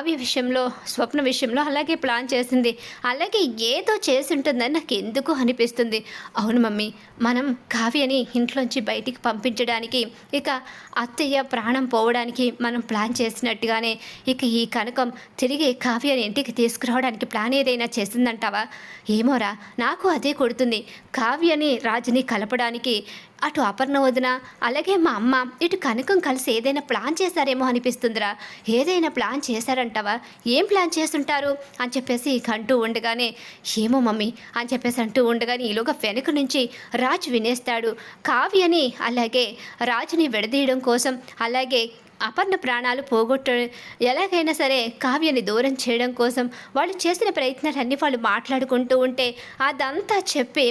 కావ్య విషయంలో, స్వప్న విషయంలో అలాగే ప్లాన్ చేసింది. అలాగే ఏదో చేసుంటుందని నాకెందుకో అనిపిస్తుంది. అవును మమ్మీ, మనం కావ్యని ఇంట్లోంచి బయటికి పంపించడానికి, ఇక అత్తయ్య ప్రాణం పోవడానికి మనం ప్లాన్ చేసినట్టుగానే, ఇక ఈ కనకం తిరిగి కావ్యని ఇంటికి తీసుకురావడానికి ప్లాన్ ఏదైనా చేసిందంటావా? ఏమోరా, నాకు అదే కొడుతుంది. కావ్యని, రాజుని కలపడానికి అటు అపర్ణ వదిన, అలాగే మా అమ్మ, ఇటు కనకం కలిసి ఏదైనా ప్లాన్ చేశారేమో అనిపిస్తుందిరా. ఏదైనా ప్లాన్ చేశారంటావా? ఏం ప్లాన్ చేస్తుంటారు అని చెప్పేసి ఇక అంటూ ఉండగానే, ఏమో మమ్మీ అని చెప్పేసి అంటూ ఉండగానే ఈలోగా వెనుక నుంచి రాజు వినేస్తాడు. కావ్యని అలాగే రాజుని విడదీయడం కోసం, అలాగే అపర్ణ ప్రాణాలు పోగొట్ట ఎలాగైనా సరే కావ్యని దూరం చేయడం కోసం వాళ్ళు చేసిన ప్రయత్నాలన్నీ వాళ్ళు మాట్లాడుకుంటూ ఉంటే, అదంతా చెప్పి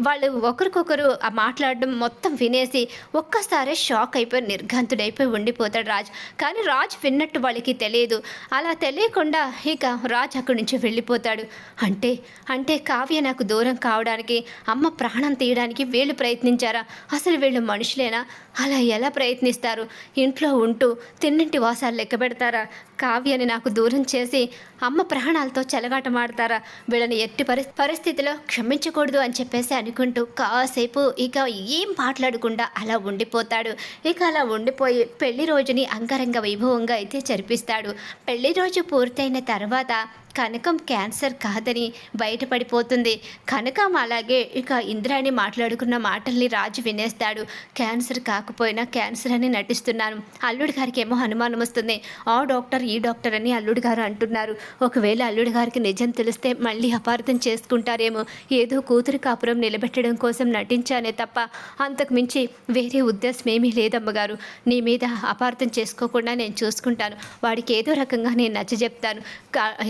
వాళ్ళు ఒకరికొకరు ఆ మాట్లాడడం మొత్తం వినేసి ఒక్కసారి షాక్ అయిపోయి నిర్ఘాంతుడైపోయి ఉండిపోతాడు రాజ్. కానీ రాజ్ విన్నట్టు వాళ్ళకి తెలియదు. అలా తెలియకుండా ఇక రాజ్ అక్కడి నుంచి వెళ్ళిపోతాడు. అంటే అంటే కావ్య నాకు దూరం కావడానికి, అమ్మ ప్రాణం తీయడానికి వీళ్ళు ప్రయత్నించారా? అసలు వీళ్ళు మనుషులేనా? అలా ఎలా ప్రయత్నిస్తారు? ఇంట్లో ఉంటూ తిన్నింటి వాసాలు లెక్క పెడతారా? కావ్యని నాకు దూరం చేసి అమ్మ ప్రాణాలతో చెలగాటమాడతారా? వీళ్ళని ఎట్టి పరిస్థితిలో క్షమించకూడదు అని చెప్పేసి అనుకుంటూ కాసేపు ఇక ఏం మాట్లాడకుండా అలా ఉండిపోతాడు. ఇక అలా ఉండిపోయి పెళ్లి రోజుని అంగరంగ వైభవంగా అయితే జరిపిస్తాడు. పెళ్లి రోజు పూర్తయిన తర్వాత కనకం క్యాన్సర్ కాదని బయటపడిపోతుంది. కనకం అలాగే ఇక ఇంద్రాణి మాట్లాడుకున్న మాటల్ని రాజు వినేస్తాడు. క్యాన్సర్ కాకపోయినా క్యాన్సర్ అని నటిస్తున్నాను. అల్లుడి గారికి ఏమో అనుమానం వస్తుంది. ఆ డాక్టర్ ఈ డాక్టర్ అని అల్లుడి గారు అంటున్నారు. ఒకవేళ అల్లుడి గారికి నిజం తెలిస్తే మళ్ళీ అపార్థం చేసుకుంటారేమో. ఏదో కూతురు కాపురం నిలబెట్టడం కోసం నటించానే తప్ప అంతకు మించి వేరే ఉద్దేశం ఏమీ లేదమ్మగారు. నీ మీద అపార్థం చేసుకోకుండా నేను చూసుకుంటాను. వాడికి ఏదో రకంగా నేను నచ్చజెప్తాను.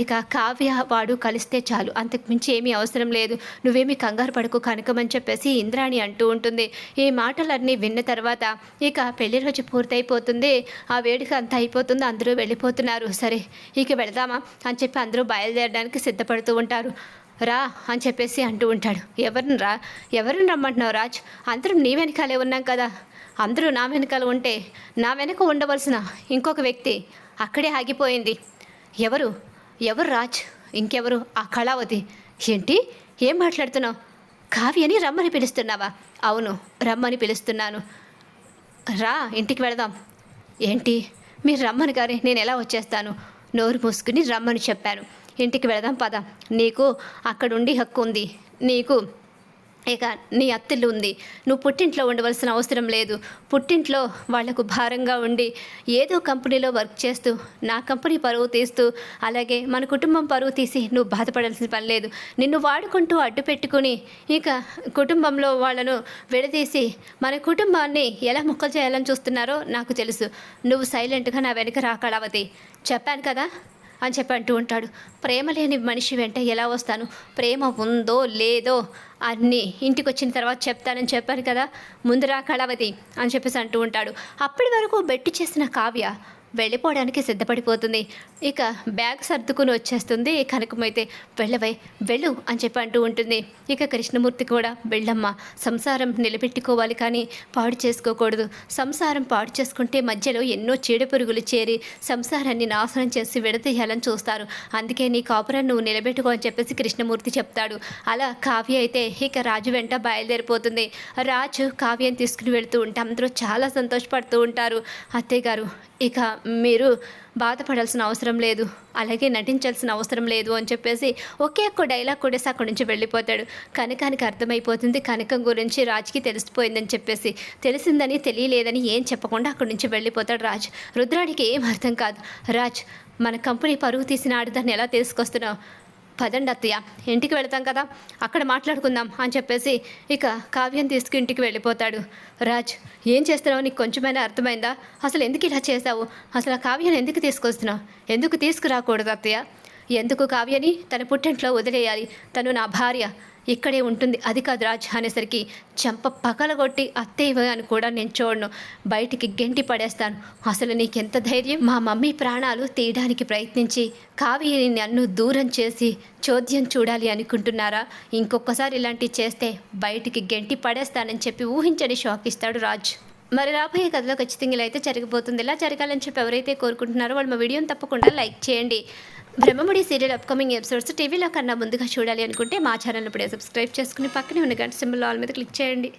ఇక కావ్య వాడు కలిస్తే చాలు, అంతకుమించి ఏమీ అవసరం లేదు. నువ్వేమీ కంగారు పడుకో కనకమని చెప్పేసి ఇంద్రాణి అంటూ ఉంటుంది. ఈ మాటలన్నీ విన్న తర్వాత ఇక పెళ్లి రోజు పూర్తయిపోతుంది. ఆ వేడుక అంతా అయిపోతుంది. అందరూ వెళ్ళిపోతున్నారు. సరే ఇక వెళదామా అని చెప్పి అందరూ బయలుదేరడానికి సిద్ధపడుతూ ఉంటారు. రా అని చెప్పేసి అంటూ ఉంటాడు. ఎవరిని రమ్మంటున్నావు రాజ్? అందరూ నీ వెనకాలే ఉన్నాం కదా. అందరూ నా వెనకాల ఉంటే నా వెనక ఉండవలసిన ఇంకొక వ్యక్తి అక్కడే ఆగిపోయింది. ఎవరు రాజ్? ఇంకెవరు? ఆ కళావతి. ఏంటి, ఏం మాట్లాడుతున్నావు? కావ్యని రమ్మని పిలుస్తున్నావా? అవును, రమ్మని పిలుస్తున్నాను. రా ఇంటికి వెళదాం. ఏంటి, మీరు రమ్మని గారే నేను ఎలా వచ్చేస్తాను? నోరు మూసుకుని రమ్మని చెప్పాను. ఇంటికి వెళదాం పద. నీకు అక్కడుండి హక్కు ఉంది. నీకు ఇక నీ అత్తిల్లు ఉంది. నువ్వు పుట్టింట్లో ఉండవలసిన అవసరం లేదు. పుట్టింట్లో వాళ్లకు భారంగా ఉండి ఏదో కంపెనీలో వర్క్ చేస్తూ నా కంపెనీ పరువు తీస్తూ, అలాగే మన కుటుంబం పరువు తీసి నువ్వు బాధపడాల్సిన పని లేదు. నిన్ను వాడుకుంటూ అడ్డు పెట్టుకుని ఇక కుటుంబంలో వాళ్ళను విడదీసి మన కుటుంబాన్ని ఎలా ముక్కలు చేయాలని చూస్తున్నారో నాకు తెలుసు. నువ్వు సైలెంట్గా నా వెనక రా కళావతి. చెప్పాను కదా అని చెప్పి అంటూ ఉంటాడు. ప్రేమ లేని మనిషి వెంట ఎలా వస్తాను? ప్రేమ ఉందో లేదో అన్నీ ఇంటికి వచ్చిన తర్వాత చెప్తానని చెప్పాను కదా. ముందురా కళావతి అని చెప్పేసి అంటూ ఉంటాడు. అప్పటి వరకు బెట్టి చేసిన కావ్య వెళ్ళిపోవడానికి సిద్ధపడిపోతుంది. ఇక బ్యాగ్ సర్దుకుని వచ్చేస్తుంది. కనకమైతే వెళ్ళు అని చెప్పి అంటూ ఉంటుంది. ఇక కృష్ణమూర్తి కూడా వెళ్ళమ్మా, సంసారం నిలబెట్టుకోవాలి కానీ పాడు చేసుకోకూడదు. సంసారం పాడు చేసుకుంటే మధ్యలో ఎన్నో చీడపురుగులు చేరి సంసారాన్ని నాశనం చేసి విడతీయాలని చూస్తారు. అందుకే నీ కాపురాన్ని నువ్వు నిలబెట్టుకో అని చెప్పేసి కృష్ణమూర్తి చెప్తాడు. అలా కావ్య అయితే ఇక రాజు వెంట బయలుదేరిపోతుంది. రాజు కావ్యని తీసుకుని వెళుతూ ఉంటే అందరూ చాలా సంతోషపడుతూ ఉంటారు. అత్తయ్య గారు, ఇక మీరు బాధపడాల్సిన అవసరం లేదు, అలాగే నటించాల్సిన అవసరం లేదు అని చెప్పేసి ఒకే ఒక్క డైలాగ్ కొడేసి అక్కడి నుంచి వెళ్ళిపోతాడు. కనకానికి అర్థమైపోతుంది కనకం గురించి రాజ్కి తెలిసిపోయిందని చెప్పేసి. తెలిసిందని తెలియలేదని ఏం చెప్పకుండా అక్కడి నుంచి వెళ్ళిపోతాడు రాజ్. రుద్రానికి ఏం అర్థం కాదు. రాజ్, మన కంపెనీ పరువు తీసిన ఆడదాన్ని ఎలా తీసుకొస్తున్నావు? పదండి అత్తయ్య, ఇంటికి వెళతాం కదా, అక్కడ మాట్లాడుకుందాం అని చెప్పేసి ఇక కావ్యం తీసుకు ఇంటికి వెళ్ళిపోతాడు. రాజ్, ఏం చేస్తున్నావు? నీకు కొంచెమైనా అర్థమైందా? అసలు ఎందుకు ఇలా చేశావు? అసలు ఆ కావ్యాన్ని ఎందుకు తీసుకొస్తున్నావు? ఎందుకు తీసుకురాకూడదు అత్తయ్య? ఎందుకు కావ్యని తన పుట్టింట్లో వదిలేయాలి? తను నా భార్య, ఇక్కడే ఉంటుంది. అది కాదు రాజ్ అనేసరికి చెంప పగలగొట్టి అత్తయ్య అని కూడా నేను చూడను, బయటికి గెంటి పడేస్తాను. అసలు నీకెంత ధైర్యం? మా మమ్మీ ప్రాణాలు తీయడానికి ప్రయత్నించి కావ్యని నన్ను దూరం చేసి చోద్యం చూడాలి అనుకుంటున్నారా? ఇంకొకసారి ఇలాంటివి చేస్తే బయటికి గెంటి పడేస్తానని చెప్పి ఊహించని షాక్ ఇస్తాడు రాజ్. మరి రాబోయే కథలో ఖచ్చితంగా ఇలా అయితే జరగబోతుంది. ఇలా జరగాలని చెప్పి ఎవరైతే కోరుకుంటున్నారో వాళ్ళు మా వీడియోని తప్పకుండా లైక్ చేయండి. బ్రహ్మముడి సీరియల్ అప్కమింగ్ ఎపిసోడ్స్ టీవీలో కన్నా ముందుగా చూడాలి అనుకుంటే మా ఛానల్ ఇప్పుడే సబ్స్క్రైబ్ చేసుకుని పక్కనే ఉన్న గంట సింబల్ ఆల్ మీద క్లిక్ చేయండి.